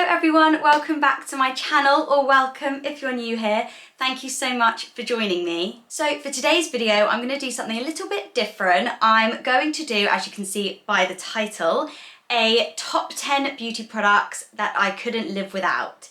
everyone, welcome back to my channel, or welcome if you're new here. Thank you so much for joining me. So for today's video, I'm going to do something a little bit different. I'm going to do, as you can see by the title, a top 10 beauty products that I couldn't live without.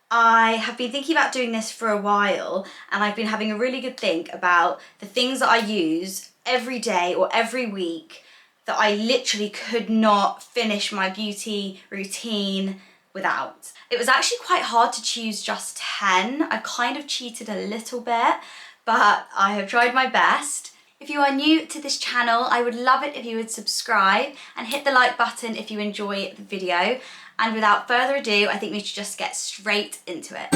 I have been thinking about doing this for a while, and I've been having a really good think about the things that I use every day or every week that I literally could not finish my beauty routine without. It was actually quite hard to choose just 10. I kind of cheated a little bit, but I have tried my best. If you are new to this channel, I would love it if you would subscribe and hit the like button if you enjoy the video. And without further ado, I think we should just get straight into it.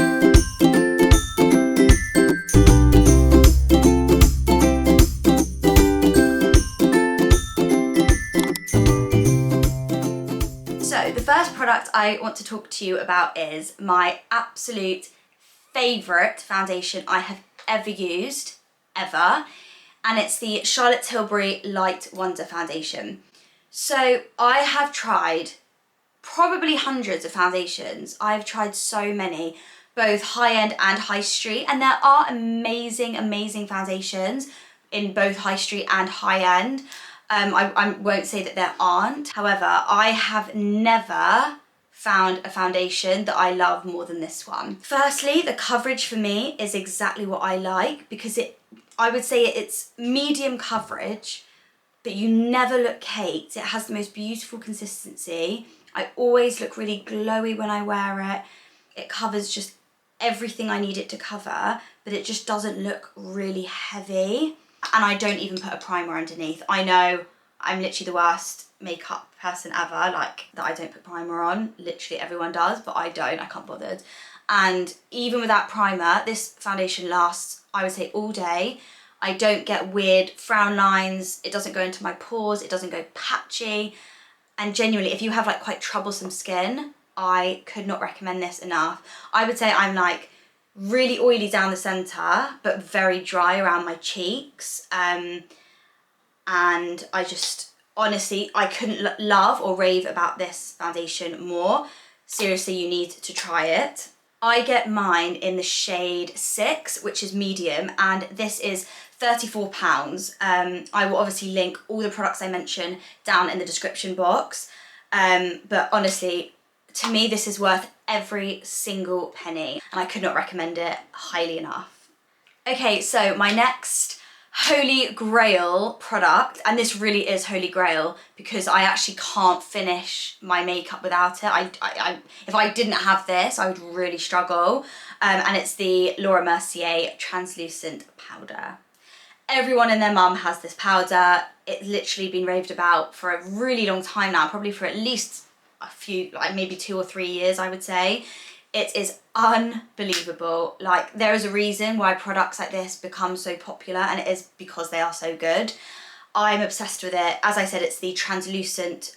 So the first product I want to talk to you about is my absolute favourite foundation I have ever used, ever. And it's the Charlotte Tilbury Light Wonder Foundation. So I have tried probably hundreds of foundations. I've tried so many, both high-end and high street, and there are amazing, amazing foundations in both high street and high-end. I won't say that there aren't. However, I have never found a foundation that I love more than this one. Firstly, the coverage for me is exactly what I like, because I would say it's medium coverage, but you never look caked. It has the most beautiful consistency. I always look really glowy when I wear it. It covers just everything I need it to cover, but it just doesn't look really heavy. And I don't even put a primer underneath. I know I'm literally the worst makeup person ever, like that I don't put primer on. Literally everyone does, but I don't, I can't bother. And even without primer, this foundation lasts, I would say, all day. I don't get weird frown lines. It doesn't go into my pores. It doesn't go patchy. And genuinely, if you have like quite troublesome skin, I could not recommend this enough. I would say I'm like really oily down the centre, but very dry around my cheeks. And I just, honestly, I couldn't love or rave about this foundation more. Seriously, you need to try it. I get mine in the shade 6, which is medium, and this is £34. I will obviously link all the products I mention down in the description box. But honestly, to me, this is worth every single penny, and I could not recommend it highly enough. Okay, so my next holy grail product, and this really is holy grail because I actually can't finish my makeup without it. If I didn't have this, I would really struggle. And it's the Laura Mercier Translucent Powder. Everyone and their mum has this powder. It's literally been raved about for a really long time now, probably for at least a few, like maybe 2 or 3 years, I would say. It is unbelievable. Like, there is a reason why products like this become so popular, and it is because they are so good. I'm obsessed with it. As I said, it's the translucent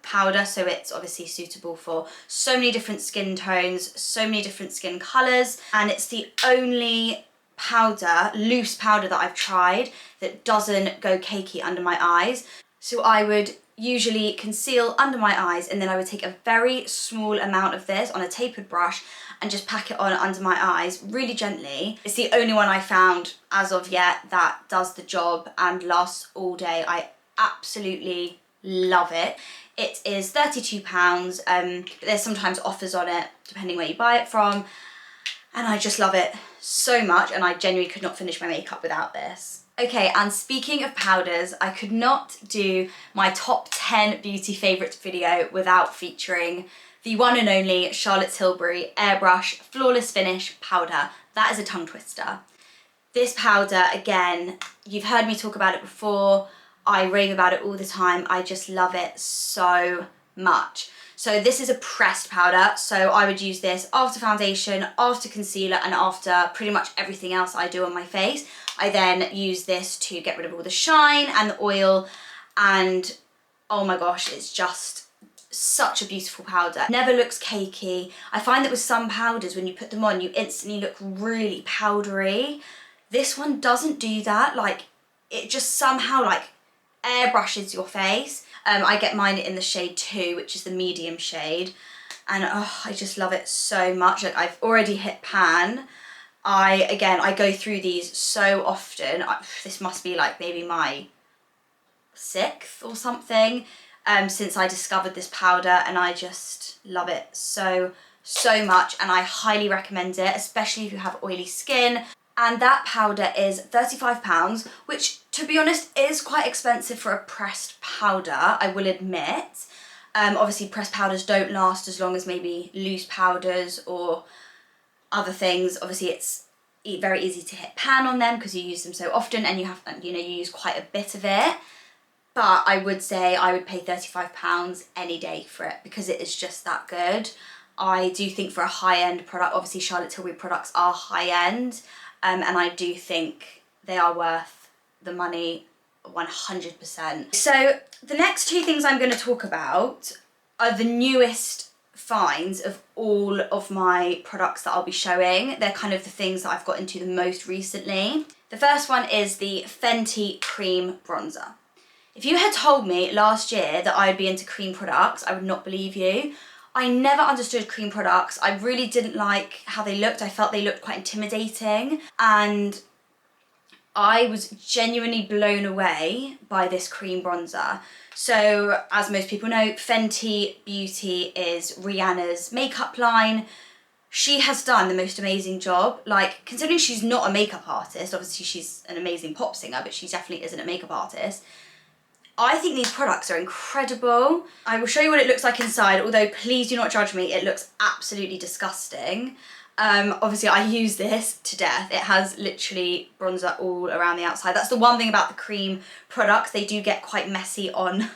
powder, so it's obviously suitable for so many different skin tones, so many different skin colours, and it's the only powder, loose powder, that I've tried that doesn't go cakey under my eyes. So I would usually conceal under my eyes, and then I would take a very small amount of this on a tapered brush and just pack it on under my eyes really gently. It's the only one I found as of yet that does the job and lasts all day. I absolutely love it. It is £32, but there's sometimes offers on it depending where you buy it from, and I just love it so much, and I genuinely could not finish my makeup without this. Okay, and speaking of powders, I could not do my top 10 beauty favourites video without featuring the one and only Charlotte Tilbury Airbrush Flawless Finish Powder. That is a tongue twister. This powder, again, you've heard me talk about it before. I rave about it all the time. I just love it so much. So this is a pressed powder, so I would use this after foundation, after concealer, and after pretty much everything else I do on my face. I then use this to get rid of all the shine and the oil, and oh my gosh, it's just such a beautiful powder. Never looks cakey. I find that with some powders, when you put them on, you instantly look really powdery. This one doesn't do that. Like, it just somehow like airbrushes your face. I get mine in the shade 2, which is the medium shade, and oh, I just love it so much. Like, I've already hit pan. I go through these so often. This must be like maybe my 6th or something since I discovered this powder, and I just love it so much, and I highly recommend it, especially if you have oily skin. And that powder is £35, which, to be honest, is quite expensive for a pressed powder, I will admit. Obviously pressed powders don't last as long as maybe loose powders or other things. Obviously it's very easy to hit pan on them because you use them so often, and you use quite a bit of it. But I would say I would pay £35 any day for it because it is just that good. I do think for a high-end product, obviously Charlotte Tilbury products are high-end, and I do think they are worth the money 100%. So the next 2 things I'm going to talk about are the newest finds of all of my products that I'll be showing. They're kind of the things that I've got into the most recently. The first one is the Fenty Cream Bronzer. If you had told me last year that I'd be into cream products, I would not believe you. I never understood cream products. I really didn't like how they looked. I felt they looked quite intimidating, and I was genuinely blown away by this cream bronzer. So, as most people know, Fenty Beauty is Rihanna's makeup line. She has done the most amazing job. Like, considering she's not a makeup artist, obviously she's an amazing pop singer, but she definitely isn't a makeup artist. I think these products are incredible. I will show you what it looks like inside, although please do not judge me, it looks absolutely disgusting. Obviously I use this to death. It has literally bronzer all around the outside. That's the one thing about the cream products, they do get quite messy on,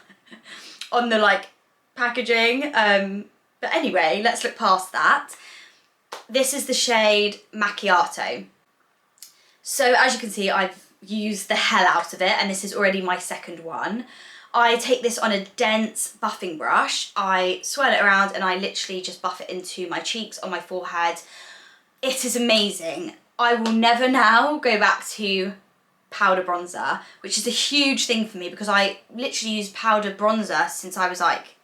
on the like packaging. But anyway, let's look past that. This is the shade Macchiato. So as you can see, I've used the hell out of it, and this is already my 2nd one. I take this on a dense buffing brush, I swirl it around, and I literally just buff it into my cheeks, on my forehead. It is amazing. I will never now go back to powder bronzer, which is a huge thing for me because I literally used powder bronzer since I was like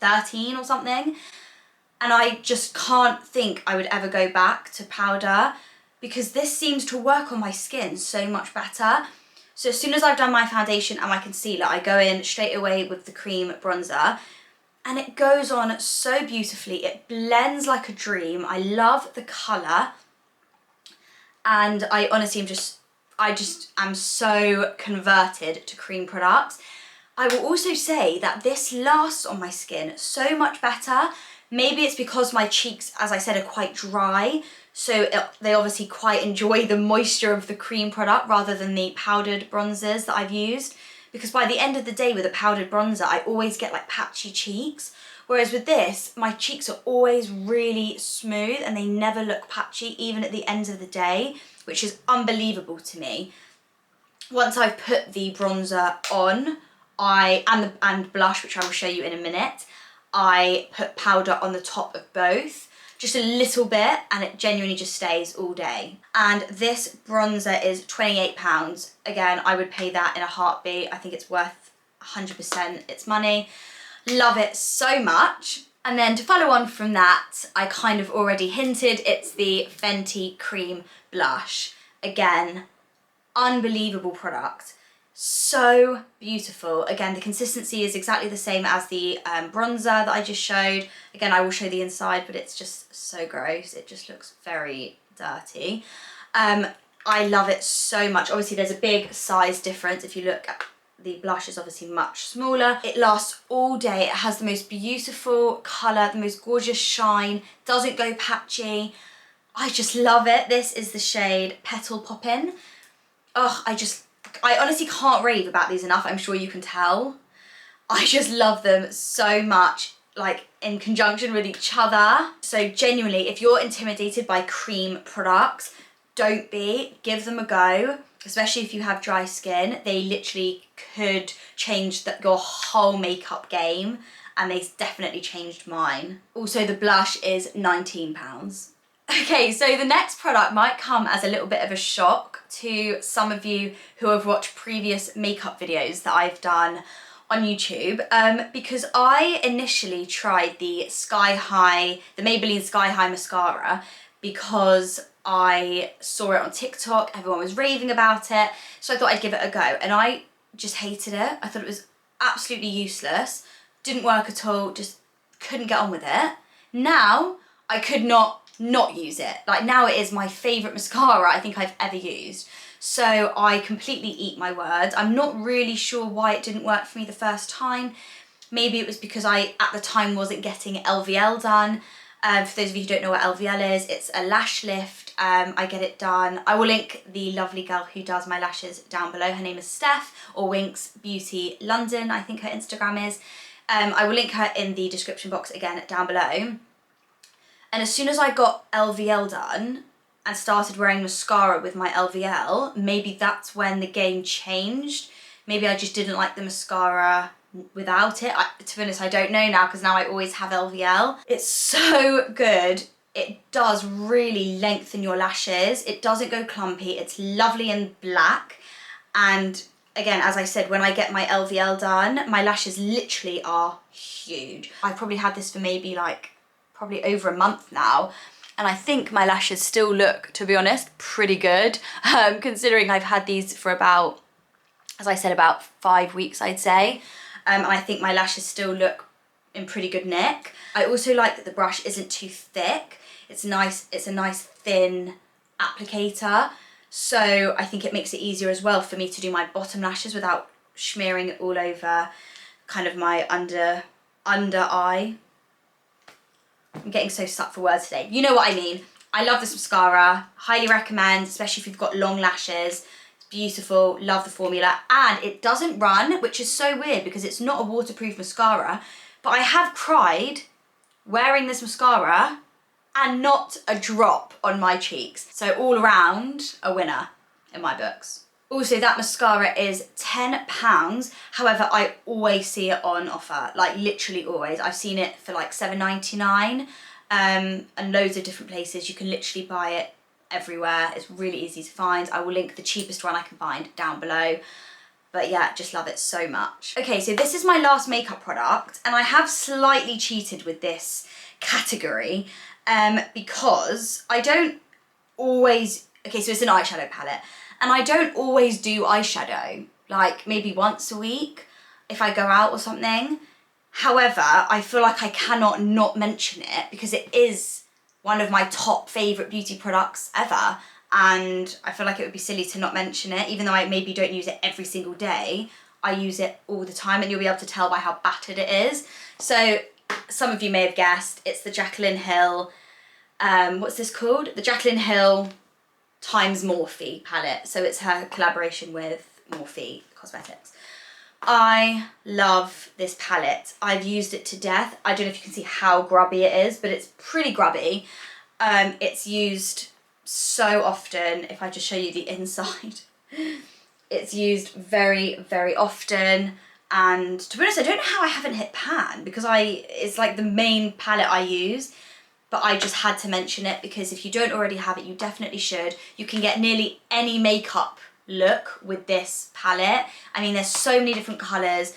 13 or something, and I just can't think I would ever go back to powder, because this seems to work on my skin so much better. So as soon as I've done my foundation and my concealer, I go in straight away with the cream bronzer, and it goes on so beautifully. It blends like a dream. I love the colour, and I honestly am so converted to cream products. I will also say that this lasts on my skin so much better. Maybe it's because my cheeks, as I said, are quite dry, so they obviously quite enjoy the moisture of the cream product rather than the powdered bronzers that I've used. Because by the end of the day with a powdered bronzer, I always get like patchy cheeks. Whereas with this, my cheeks are always really smooth and they never look patchy, even at the end of the day, which is unbelievable to me. Once I've put the bronzer on, and blush, which I will show you in a minute, I put powder on the top of both, just a little bit, and it genuinely just stays all day. And this bronzer is £28. Again, I would pay that in a heartbeat. I think it's worth 100% its money. Love it so much. And then to follow on from that, I kind of already hinted, it's the Fenty Cream Blush. Again, unbelievable product. So beautiful. Again, the consistency is exactly the same as the bronzer that I just showed. Again, I will show the inside, but it's just so gross. It just looks very dirty. I love it so much. Obviously, there's a big size difference. If you look at the blush, is obviously much smaller. It lasts all day. It has the most beautiful colour, the most gorgeous shine, doesn't go patchy. I just love it. This is the shade Petal Poppin'. Oh, I honestly can't rave about these enough. I'm sure you can tell. I just love them so much, like in conjunction with each other. So genuinely, if you're intimidated by cream products, don't be. Give them a go, especially if you have dry skin. They literally could change your whole makeup game, and they definitely changed mine. Also, the blush is £19. Okay, so the next product might come as a little bit of a shock to some of you who have watched previous makeup videos that I've done, on YouTube because I initially tried the Maybelline Sky High mascara because I saw it on TikTok, everyone was raving about it, so I thought I'd give it a go, and I just hated it. I thought it was absolutely useless, didn't work at all, just couldn't get on with it. Now, I could not use it. Like, now it is my favourite mascara I think I've ever used. So I completely eat my words. I'm not really sure why it didn't work for me the first time. Maybe it was because I, at the time, wasn't getting LVL done. For those of you who don't know what LVL is, it's a lash lift. I get it done. I will link the lovely girl who does my lashes down below. Her name is Steph, or Winks Beauty London, I think her Instagram is. I will link her in the description box again down below. And as soon as I got LVL done and started wearing mascara with my LVL, maybe that's when the game changed. Maybe I just didn't like the mascara without it. To be honest, I don't know now, because now I always have LVL. It's so good. It does really lengthen your lashes. It doesn't go clumpy. It's lovely and black. And again, as I said, when I get my LVL done, my lashes literally are huge. I probably had this for maybe probably over a month now, and I think my lashes still look, to be honest, pretty good, considering I've had these for about, as I said, about 5 weeks, I'd say. And I think my lashes still look in pretty good nick. I also like that the brush isn't too thick. It's nice, it's a nice thin applicator. So I think it makes it easier as well for me to do my bottom lashes without smearing it all over kind of my under eye. I'm getting so stuck for words today. You know what I mean. I love this mascara. Highly recommend, especially if you've got long lashes. It's beautiful. Love the formula. And it doesn't run, which is so weird because it's not a waterproof mascara. But I have tried wearing this mascara and not a drop on my cheeks. So all around, a winner in my books. Also, that mascara is £10. However, I always see it on offer, like literally always. I've seen it for like £7.99 and loads of different places. You can literally buy it everywhere. It's really easy to find. I will link the cheapest one I can find down below. But yeah, just love it so much. Okay, so this is my last makeup product, and I have slightly cheated with this category because I don't always, okay, so it's an eyeshadow palette, and I don't always do eyeshadow, like maybe once a week if I go out or something. However, I feel like I cannot not mention it because it is one of my top favourite beauty products ever, and I feel like it would be silly to not mention it. Even though I maybe don't use it every single day, I use it all the time, and you'll be able to tell by how battered it is. So some of you may have guessed, it's the Jaclyn Hill, what's this called? The Jaclyn Hill times Morphe palette. So it's her collaboration with Morphe Cosmetics. I love this palette. I've used it to death. I don't know if you can see how grubby it is, but it's pretty grubby. It's used so often. If I just show you the inside, it's used very, very often. And to be honest, I don't know how I haven't hit pan, because it's like the main palette I use, but I just had to mention it because if you don't already have it, you definitely should. You can get nearly any makeup look with this palette. I mean, there's so many different colours.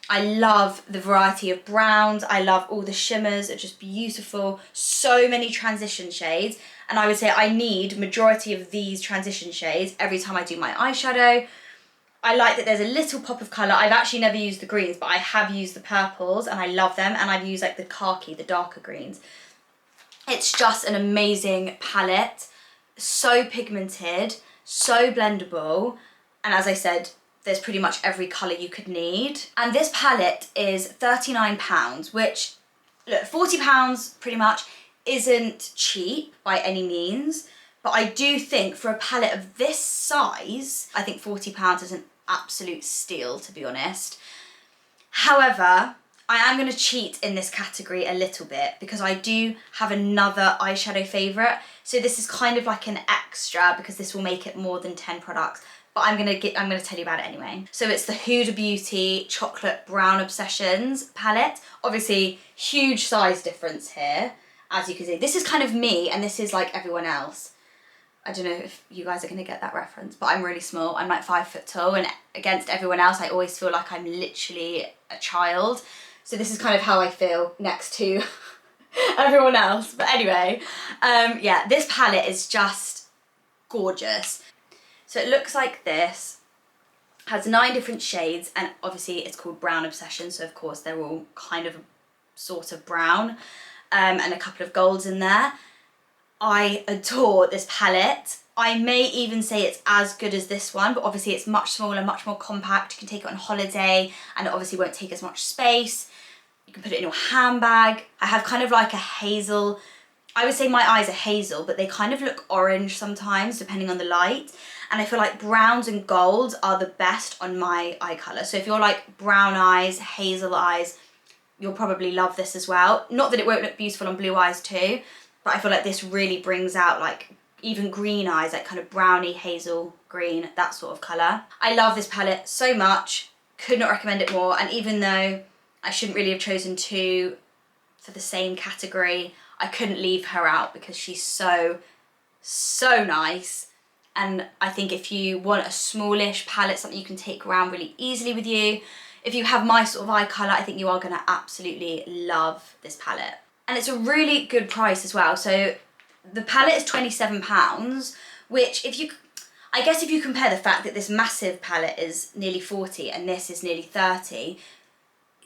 I love the variety of browns. I love all the shimmers, are just beautiful. So many transition shades. And I would say I need majority of these transition shades every time I do my eyeshadow. I like that there's a little pop of colour. I've actually never used the greens, but I have used the purples and I love them. And I've used like the khaki, the darker greens. It's just an amazing palette. So pigmented, so blendable. And as I said, there's pretty much every colour you could need. And this palette is £39, which, look, £40 pretty much isn't cheap by any means. But I do think for a palette of this size, I think £40 is an absolute steal, to be honest. However, I am going to cheat in this category a little bit because I do have another eyeshadow favourite. So this is kind of like an extra because this will make it more than 10 products. But I'm gonna tell you about it anyway. So it's the Huda Beauty Chocolate Brown Obsessions palette. Obviously, huge size difference here, as you can see. This is kind of me and this is like everyone else. I don't know if you guys are going to get that reference, but I'm really small. I'm like 5 foot tall, and against everyone else, I always feel like I'm literally a child. So this is kind of how I feel next to everyone else. But anyway, yeah, this palette is just gorgeous. So it looks like this. Has 9 different shades, and obviously it's called Brown Obsession, so of course they're all kind of sort of brown, and a couple of golds in there. I adore this palette. I may even say it's as good as this one, but obviously it's much smaller, much more compact. You can take it on holiday, and it obviously won't take as much space. You can put it in your handbag. I have kind of like a hazel, I would say my eyes are hazel, but they kind of look orange sometimes depending on the light. And I feel like browns and golds are the best on my eye colour. So if you're like brown eyes, hazel eyes, you'll probably love this as well. Not that it won't look beautiful on blue eyes too, but I feel like this really brings out like even green eyes, like kind of browny, hazel, green, that sort of colour. I love this palette so much, could not recommend it more. And even though I shouldn't really have chosen 2 for the same category, I couldn't leave her out because she's so nice. And I think if you want a smallish palette, something you can take around really easily with you, if you have my sort of eye colour, I think you are going to absolutely love this palette. And it's a really good price as well. So the palette is £27, which I guess if you compare the fact that this massive palette is nearly 40 and this is nearly 30,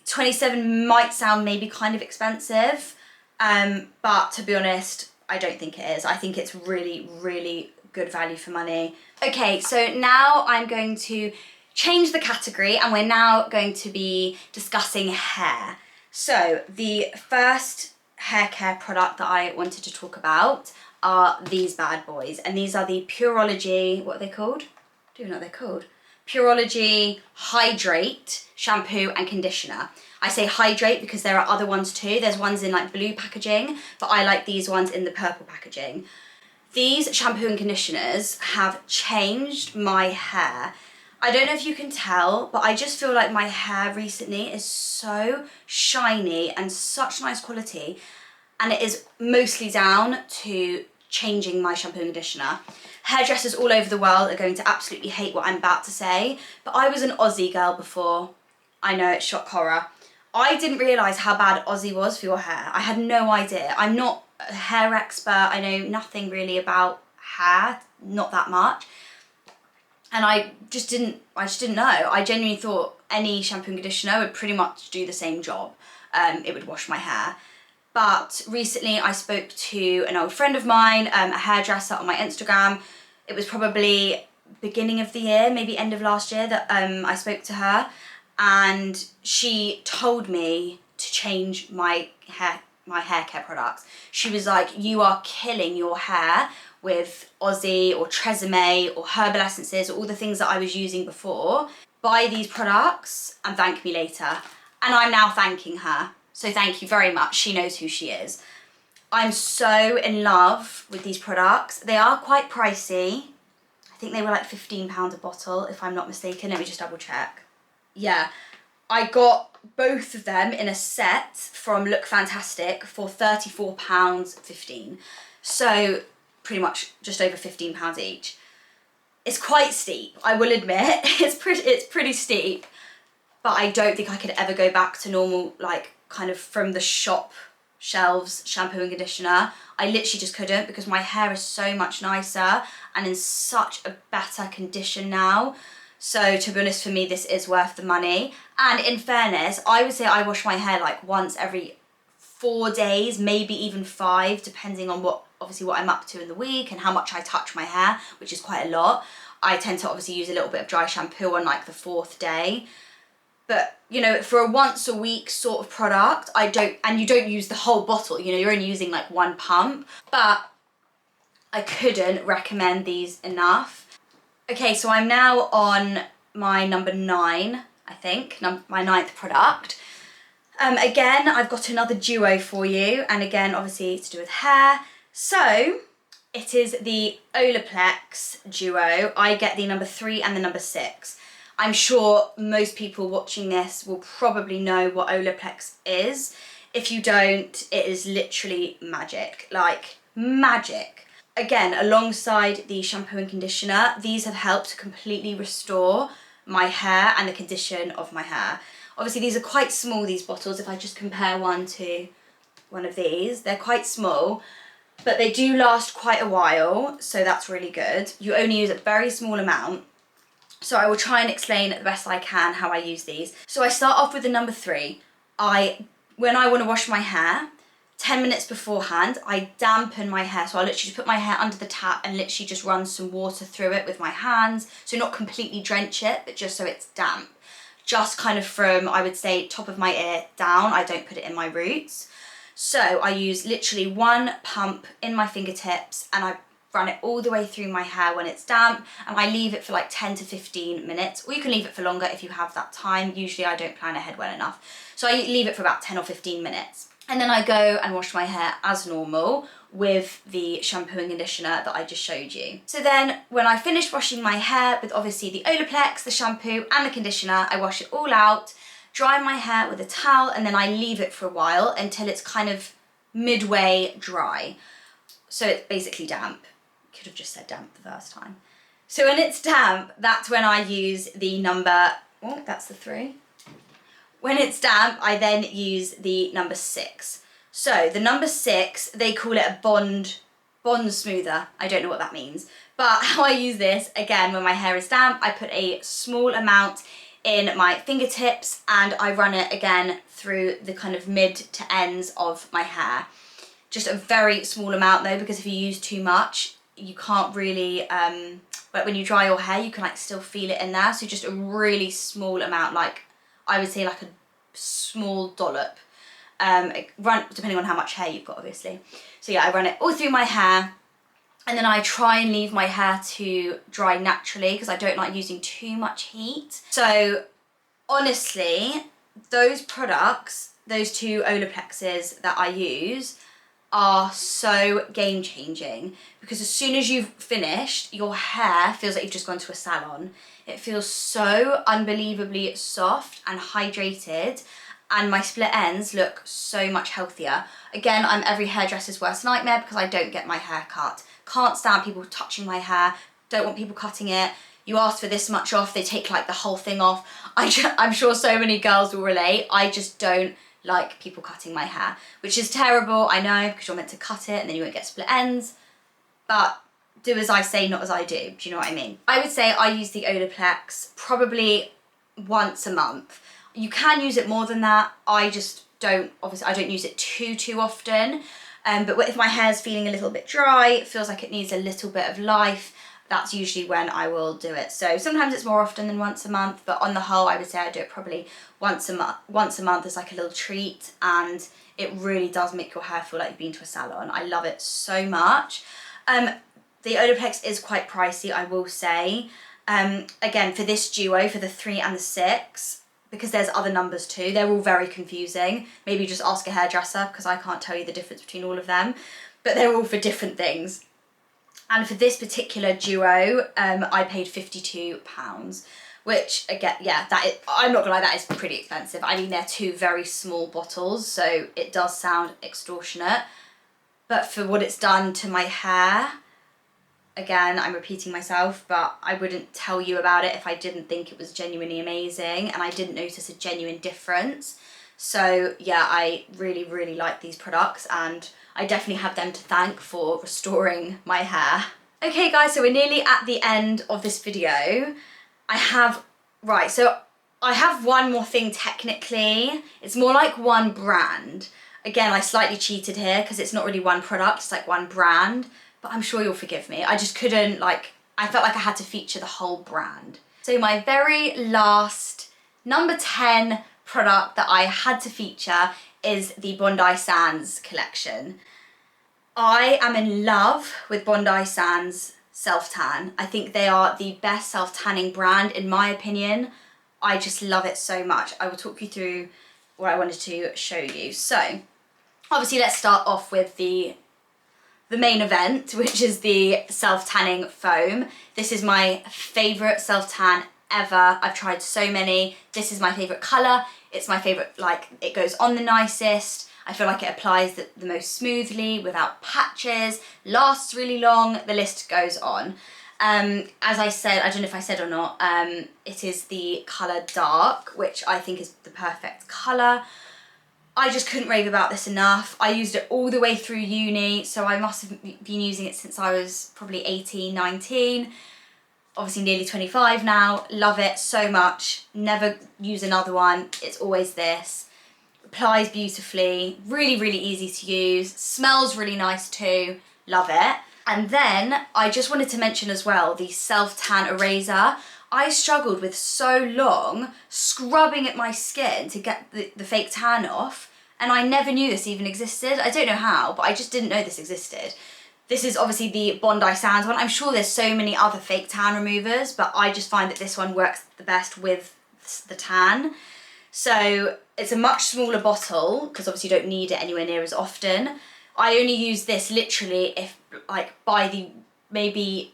27 might sound maybe kind of expensive, but to be honest, I don't think it is. I think it's really, really good value for money. Okay, so now I'm going to change the category, and we're now going to be discussing hair. So the first hair care product that I wanted to talk about are these bad boys, and these are the Pureology, what are they called? I don't know what they're called. Pureology Hydrate shampoo and conditioner. I say hydrate because there are other ones too. There's ones in like blue packaging, but I like these ones in the purple packaging. These shampoo and conditioners have changed my hair. I don't know if you can tell, but I just feel like my hair recently is so shiny and such nice quality, and it is mostly down to changing my shampoo and conditioner. Hairdressers all over the world are going to absolutely hate what I'm about to say, but I was an Aussie girl before. I know, it's shock horror. I didn't realise how bad Aussie was for your hair. I had no idea. I'm not a hair expert. I know nothing really about hair, not that much. And I just didn't know. I genuinely thought any shampoo and conditioner would pretty much do the same job. It would wash my hair. But recently I spoke to an old friend of mine, a hairdresser on my Instagram. It was probably beginning of the year, maybe end of last year, that I spoke to her. And she told me to change my hair care products. She was like, you are killing your hair with Aussie or Tresemme or herbal essences, or all the things that I was using before. Buy these products and thank me later. And I'm now thanking her. So thank you very much. She knows who she is. I'm so in love with these products. They are quite pricey. I think they were like £15 a bottle, if I'm not mistaken. Let me just double check. Yeah, I got both of them in a set from Look Fantastic for £34.15. So pretty much just over £15 each. It's quite steep, I will admit. It's pretty steep, but I don't think I could ever go back to normal, like kind of from the shop shelves shampoo and conditioner. I literally just couldn't, because my hair is so much nicer and in such a better condition now. So to be honest, for me, this is worth the money. And in fairness, I would say I wash my hair like once every 4 days, maybe even 5, depending on obviously what I'm up to in the week and how much I touch my hair, which is quite a lot. I tend to obviously use a little bit of dry shampoo on like the 4th day. But, you know, for a once a week sort of product, you don't use the whole bottle, you know, you're only using like 1 pump. But I couldn't recommend these enough. Okay, so I'm now on my number 9, I think, my 9th product. Again, I've got another duo for you, and again, obviously to do with hair. So it is the Olaplex Duo. I get the number 3 and the number 6. I'm sure most people watching this will probably know what Olaplex is. If you don't, it is literally magic, like magic. again, alongside the shampoo and conditioner, these have helped to completely restore my hair and the condition of my hair. Obviously these are quite small, these bottles. If I just compare one to one of these, they're quite small, but they do last quite a while, so that's really good. You only use a very small amount. So I will try and explain the best I can how I use these. So I start off with the number 3. When I want to wash my hair, 10 minutes beforehand, I dampen my hair. So I literally just put my hair under the tap and literally just run some water through it with my hands. So not completely drench it, but just so it's damp. Just kind of from, I would say, top of my ear down. I don't put it in my roots. So I use literally 1 pump in my fingertips and I run it all the way through my hair when it's damp, and I leave it for like 10 to 15 minutes, or you can leave it for longer if you have that time. Usually I don't plan ahead well enough. So I leave it for about 10 or 15 minutes. And then I go and wash my hair as normal with the shampoo and conditioner that I just showed you. So then when I finish washing my hair with obviously the Olaplex, the shampoo and the conditioner, I wash it all out, dry my hair with a towel, and then I leave it for a while until it's kind of midway dry. So it's basically damp. Could have just said damp the first time. So when it's damp, that's when I use the number, oh, that's the 3. When it's damp, I then use the number 6. So the number 6, they call it a bond smoother. I don't know what that means. But how I use this, again, when my hair is damp, I put a small amount in my fingertips and I run it again through the kind of mid to ends of my hair. Just a very small amount though, because if you use too much, you can't really, like when you dry your hair, you can like still feel it in there. So just a really small amount, like I would say like a small dollop, depending on how much hair you've got, obviously. So yeah, I run it all through my hair, and then I try and leave my hair to dry naturally because I don't like using too much heat. So honestly, those products, those 2 Olaplexes that I use, are so game changing, because as soon as you've finished, your hair feels like you've just gone to a salon. It feels so unbelievably soft and hydrated, and my split ends look so much healthier. Again, I'm every hairdresser's worst nightmare because I don't get my hair cut. Can't stand people touching my hair, don't want people cutting it. You ask for this much off, they take like the whole thing off. I'm sure so many girls will relate. I just don't like people cutting my hair, which is terrible, I know, because you're meant to cut it and then you won't get split ends, but do as I say, not as I do. Do you know what I mean? I would say I use the Olaplex probably once a month. You can use it more than that. I just don't, obviously I don't use it too often, but if my hair's feeling a little bit dry, it feels like it needs a little bit of life, that's usually when I will do it. So sometimes it's more often than once a month, but on the whole, I would say I do it probably once a month as like a little treat, and it really does make your hair feel like you've been to a salon. I love it so much. The Olaplex is quite pricey, I will say. Again, for this duo, for the 3 and the 6, because there's other numbers too, they're all very confusing. Maybe just ask a hairdresser, because I can't tell you the difference between all of them, but they're all for different things. And for this particular duo, I paid £52, which again, yeah, I'm not gonna lie, that is pretty expensive. I mean, they're 2 very small bottles, so it does sound extortionate, but for what it's done to my hair, again, I'm repeating myself, but I wouldn't tell you about it if I didn't think it was genuinely amazing and I didn't notice a genuine difference. So yeah, I really like these products, and I definitely have them to thank for restoring my hair. Okay guys, so we're nearly at the end of this video. I have one more thing technically. It's more like one brand. Again, I slightly cheated here because it's not really one product, it's like one brand, but I'm sure you'll forgive me. I just couldn't, I felt like I had to feature the whole brand. So my very last, number 10 product that I had to feature is the Bondi Sans collection. I am in love with Bondi Sans self-tan. I think they are the best self-tanning brand in my opinion. I just love it so much. I will talk you through what I wanted to show you. So obviously let's start off with the main event, which is the self-tanning foam. This is my favourite self-tan ever. I've tried so many. This is my favourite colour. It's my favourite, it goes on the nicest. I feel like it applies the most smoothly, without patches, lasts really long, the list goes on. As I said, I don't know if I said or not, it is the colour Dark, which I think is the perfect colour. I just couldn't rave about this enough. I used it all the way through uni, so I must have been using it since I was probably 18, 19. Obviously nearly 25 now. Love it so much. Never use another one. It's always this. Applies beautifully. Really, really easy to use. Smells really nice too. Love it. And then I just wanted to mention as well the self-tan eraser. I struggled with so long scrubbing at my skin to get the fake tan off, and I never knew this even existed. I don't know how, but I just didn't know this existed. This is obviously the Bondi Sans one. I'm sure there's so many other fake tan removers, but I just find that this one works the best with the tan. So it's a much smaller bottle, because obviously you don't need it anywhere near as often. I only use this literally if, like, by the, maybe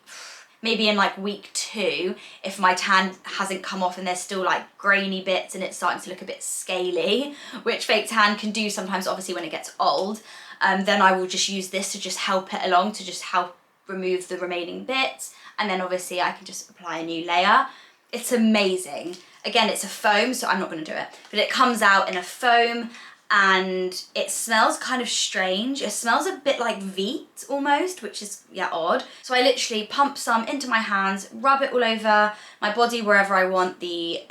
in like week 2, if my tan hasn't come off and there's still like grainy bits and it's starting to look a bit scaly, which fake tan can do sometimes obviously when it gets old, then I will just use this to just help it along, to just help remove the remaining bits, and then obviously I can just apply a new layer. It's amazing. Again, it's a foam, so I'm not going to do it, but it comes out in a foam, and it smells kind of strange. It smells a bit like Veet almost, which is, yeah, odd. So I literally pump some into my hands, rub it all over my body wherever I want the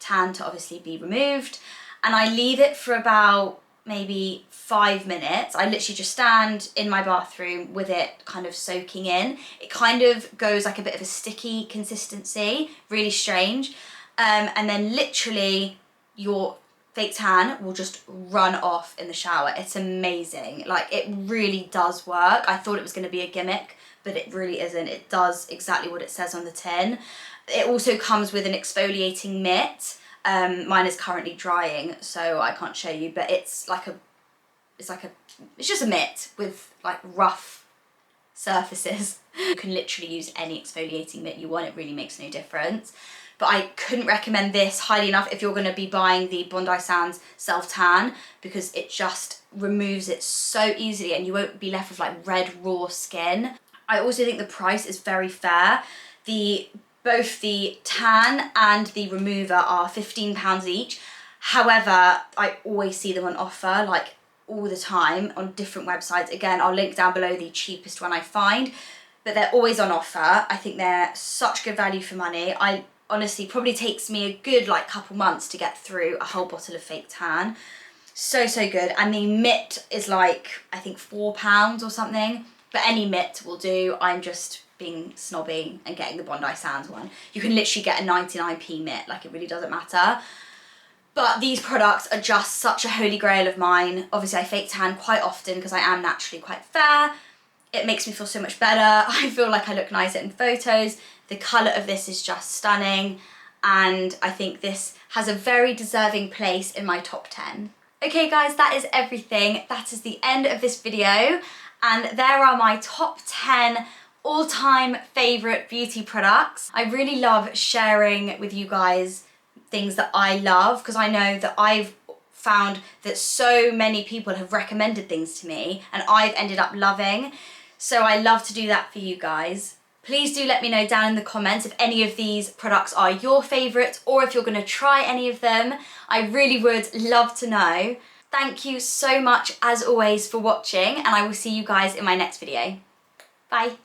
tan to obviously be removed, and I leave it for about maybe 5 minutes. I literally just stand in my bathroom with it kind of soaking in. It kind of goes like a bit of a sticky consistency, really strange, and then literally your fake tan will just run off in the shower. It's amazing. Like, it really does work. I thought it was going to be a gimmick, but it really isn't. It does exactly what it says on the tin. It also comes with an exfoliating mitt. Mine is currently drying, so I can't show you, but it's just a mitt with like rough surfaces. You can literally use any exfoliating mitt you want. It really makes no difference. But I couldn't recommend this highly enough if you're going to be buying the Bondi Sans Self Tan, because it just removes it so easily and you won't be left with like red raw skin. I also think the price is very fair. Both the tan and the remover are £15 each. However, I always see them on offer, like all the time, on different websites. Again, I'll link down below the cheapest one I find, but they're always on offer. I think they're such good value for money. Honestly, probably takes me a good like couple months to get through a whole bottle of fake tan. So good. And the mitt is like, I think £4 or something, but any mitt will do. I'm just being snobby and getting the Bondi Sans one. You can literally get a 99p mitt, like it really doesn't matter. But these products are just such a holy grail of mine. Obviously I fake tan quite often because I am naturally quite fair. It makes me feel so much better. I feel like I look nicer in photos. The colour of this is just stunning, and I think this has a very deserving place in my top 10. Okay guys, that is everything. That is the end of this video, and there are my top 10 all-time favourite beauty products. I really love sharing with you guys things that I love, because I know that I've found that so many people have recommended things to me and I've ended up loving. So I love to do that for you guys. Please do let me know down in the comments if any of these products are your favourite, or if you're going to try any of them. I really would love to know. Thank you so much as always for watching, and I will see you guys in my next video. Bye.